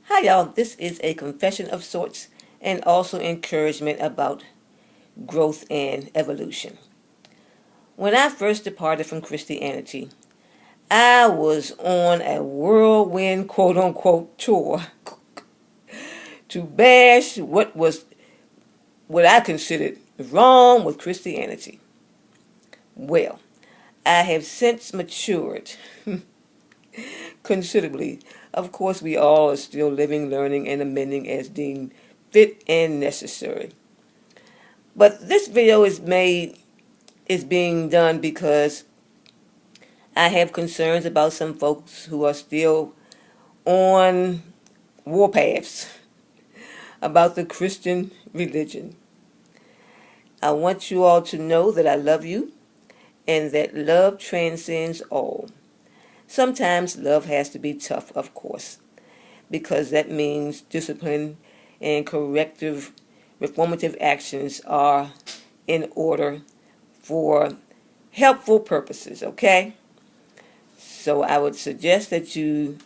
Hi, y'all. This is a confession of sorts and also encouragement about growth and evolution. When I first departed from Christianity, I was on a whirlwind quote unquote tour to bash what I considered wrong with Christianity. Well, I have since matured considerably. Of course, we all are still living, learning, and amending as deemed fit and necessary. But this video is being done because I have concerns about some folks who are still on warpaths about the Christian religion. I want you all to know that I love you and that love transcends all. Sometimes love has to be tough, of course, because that means discipline and corrective, reformative actions are in order for helpful purposes, okay? So I would suggest that you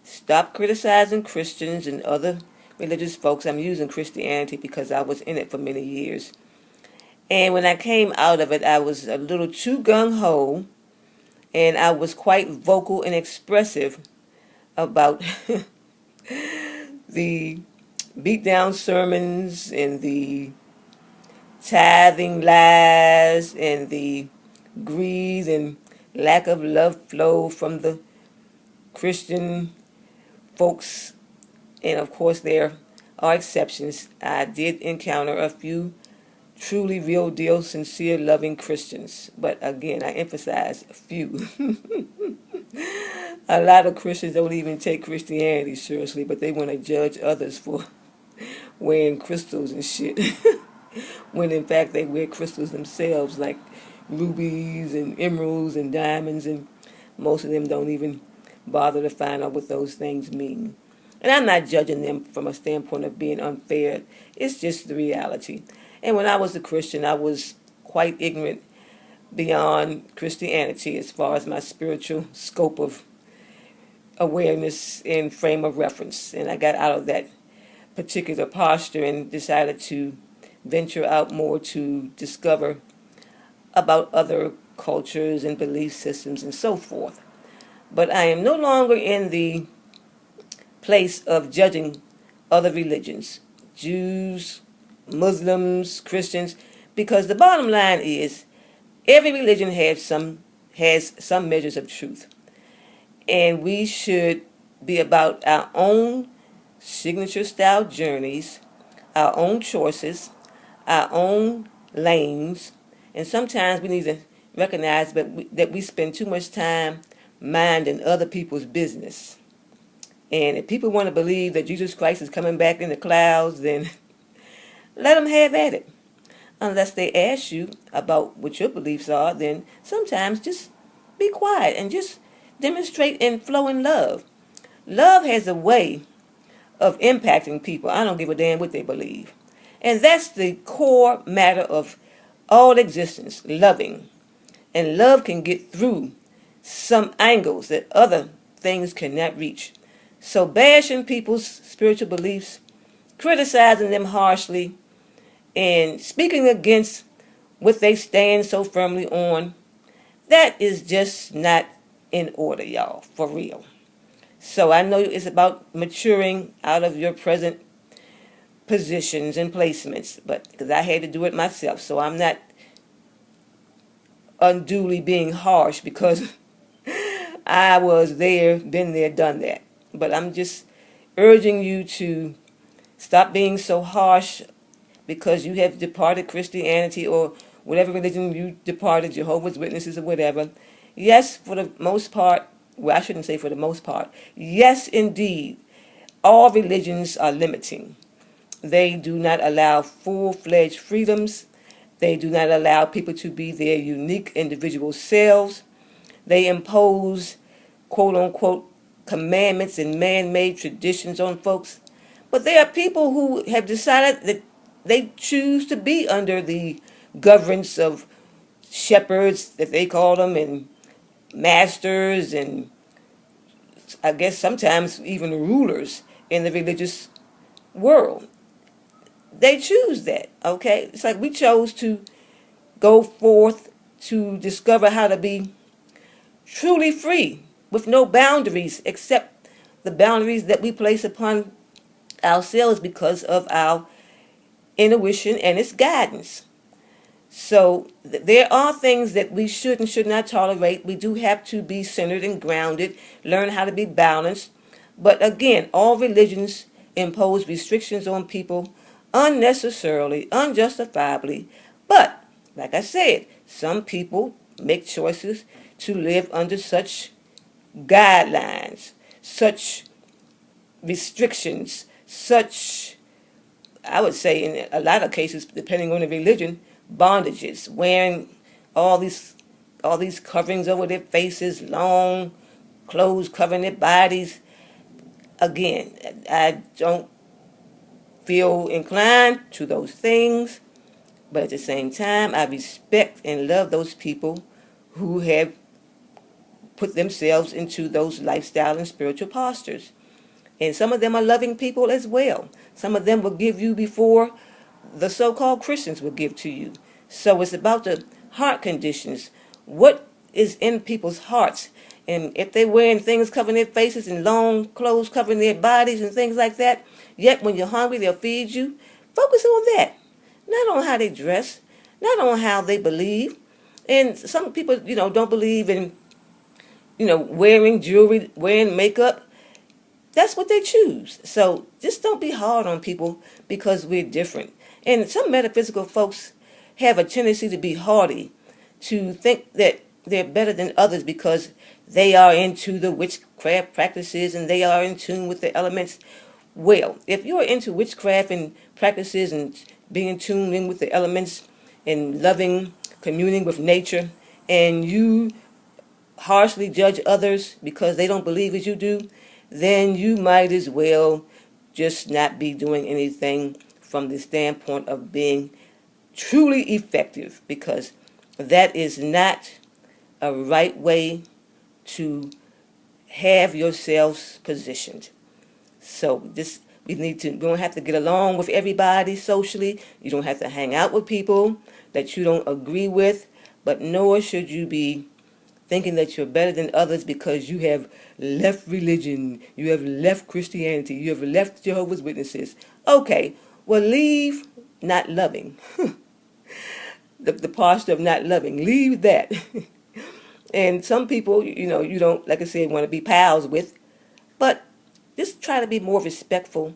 stop criticizing Christians and other religious folks. I'm using Christianity because I was in it for many years. And when I came out of it, I was a little too gung-ho, and I was quite vocal and expressive about the beat-down sermons and the tithing lies and the greed and lack of love flow from the Christian folks. And of course, there are exceptions. I did encounter a few truly real deal, sincere, loving Christians. But again, I emphasize a few. A lot of Christians don't even take Christianity seriously, but they want to judge others for wearing crystals and shit. When in fact they wear crystals themselves, like rubies and emeralds and diamonds, and most of them don't even bother to find out what those things mean. And I'm not judging them from a standpoint of being unfair. It's just the reality. And when I was a Christian, I was quite ignorant beyond Christianity as far as my spiritual scope of awareness and frame of reference. And I got out of that particular posture and decided to venture out more to discover about other cultures and belief systems and so forth. But I am no longer in the place of judging other religions, Jews, Muslims, Christians, because the bottom line is every religion has some measures of truth. And we should be about our own signature style journeys, our own choices, our own lanes, and sometimes we need to recognize that we spend too much time minding other people's business. And if people want to believe that Jesus Christ is coming back in the clouds, then let them have at it. Unless they ask you about what your beliefs are, then sometimes just be quiet and just demonstrate and flow in love. Love has a way of impacting people. I don't give a damn what they believe. And that's the core matter of all existence, loving. And love can get through some angles that other things cannot reach. So bashing people's spiritual beliefs, criticizing them harshly, and speaking against what they stand so firmly on, that is just not in order, y'all, for real. So I know it's about maturing out of your present positions and placements, but because I had to do it myself, so I'm not unduly being harsh because I was there, been there, done that. But I'm just urging you to stop being so harsh because you have departed Christianity or whatever religion you departed, Jehovah's Witnesses or whatever. Yes, for the most part, well, I shouldn't say for the most part. Yes, indeed, all religions are limiting. They do not allow full-fledged freedoms. They do not allow people to be their unique individual selves. They impose, quote-unquote, commandments and man-made traditions on folks. But there are people who have decided that they choose to be under the governance of shepherds, that they call them, and masters, and I guess sometimes even rulers. in the religious world. They choose that, okay? It's like we chose to go forth to discover how to be truly free with no boundaries except the boundaries that we place upon ourselves because of our intuition and its guidance. So there are things that we should and should not tolerate. We do have to be centered and grounded, learn how to be balanced. But again, all religions impose restrictions on people unnecessarily, unjustifiably. But, like I said, some people make choices to live under such guidelines, such restrictions, such, I would say in a lot of cases, depending on the religion, bondages, wearing all these coverings over their faces, long clothes covering their bodies. Again, I don't feel inclined to those things, but at the same time, I respect and love those people who have put themselves into those lifestyle and spiritual postures. And some of them are loving people as well. Some of them will give you before the so-called Christians will give to you. So it's about the heart conditions. What is in people's hearts? And if they're wearing things covering their faces and long clothes covering their bodies and things like that, yet when you're hungry, they'll feed you. Focus on that. Not on how they dress, not on how they believe. And some people, don't believe in, wearing jewelry, wearing makeup. That's what they choose. So just don't be hard on people because we're different. And some metaphysical folks have a tendency to be haughty, to think that they're better than others because they are into the witchcraft practices and they are in tune with the elements. Well, if you're into witchcraft and practices and being tuned in with the elements and loving, communing with nature, and you harshly judge others because they don't believe as you do, then you might as well just not be doing anything from the standpoint of being truly effective, because that is not a right way to have yourselves positioned. So we don't have to get along with everybody socially. You don't have to hang out with people that you don't agree with, but nor should you be thinking that you're better than others because you have left religion, you have left Christianity, you have left Jehovah's Witnesses. Okay, well, leave not loving. the posture of not loving. Leave that. And some people, you don't, like I said, want to be pals with, but just try to be more respectful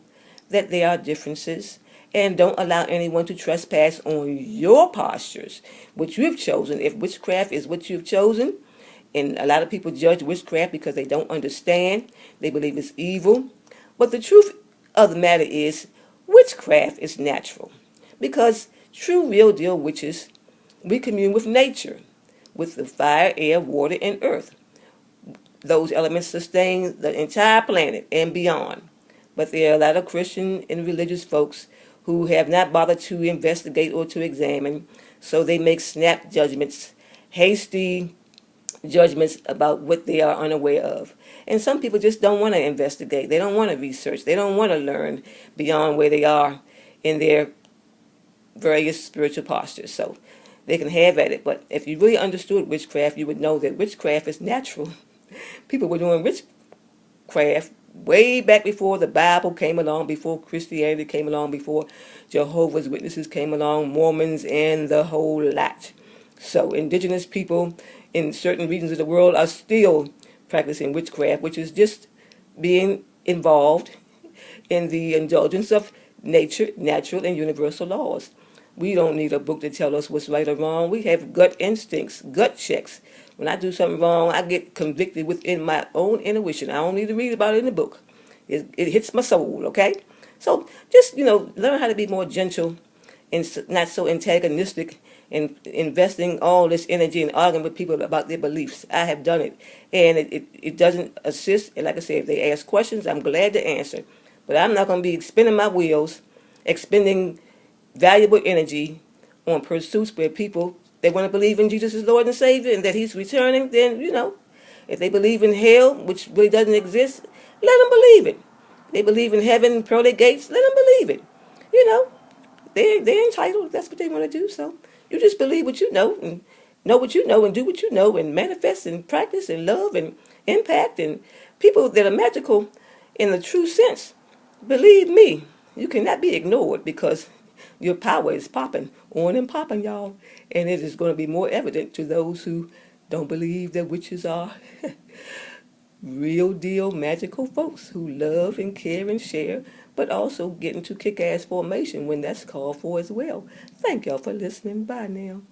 that there are differences, and don't allow anyone to trespass on your postures, which you've chosen. If witchcraft is what you've chosen, and a lot of people judge witchcraft because they don't understand, they believe it's evil. But the truth of the matter is, witchcraft is natural, because true, real deal witches, we commune with nature, with the fire, air, water, and earth. Those elements sustain the entire planet and beyond. But there are a lot of Christian and religious folks who have not bothered to investigate or to examine, so they make snap judgments, hasty judgments about what they are unaware of. And some people just don't want to investigate. They don't want to research. They don't want to learn beyond where they are in their various spiritual postures. So they can have at it. But if you really understood witchcraft, you would know that witchcraft is natural. People were doing witchcraft way back before the Bible came along, before Christianity came along, before Jehovah's Witnesses came along, Mormons, and the whole lot. So indigenous people in certain regions of the world are still practicing witchcraft, which is just being involved in the indulgence of nature, natural, and universal laws. We don't need a book to tell us what's right or wrong. We have gut instincts, gut checks. When I do something wrong, I get convicted within my own intuition. I don't need to read about it in the book. It hits my soul, okay? So just, learn how to be more gentle and not so antagonistic and investing all this energy and arguing with people about their beliefs. I have done it, and it doesn't assist. And like I said, if they ask questions, I'm glad to answer. But I'm not going to be spinning my wheels, expending valuable energy on pursuits where people, they want to believe in Jesus as Lord and Savior and that He's returning. Then, if they believe in hell, which really doesn't exist, let them believe it. They believe in heaven, pearly gates. Let them believe it. You know, they're entitled. That's what they want to do. So you just believe what you know what you know, and do what you know, and manifest and practice and love and impact. And people that are magical in the true sense, believe me, you cannot be ignored because your power is popping on and popping, y'all. And it is going to be more evident to those who don't believe that witches are real deal magical folks who love and care and share, but also get into kick ass formation when that's called for as well. Thank y'all for listening. Bye now.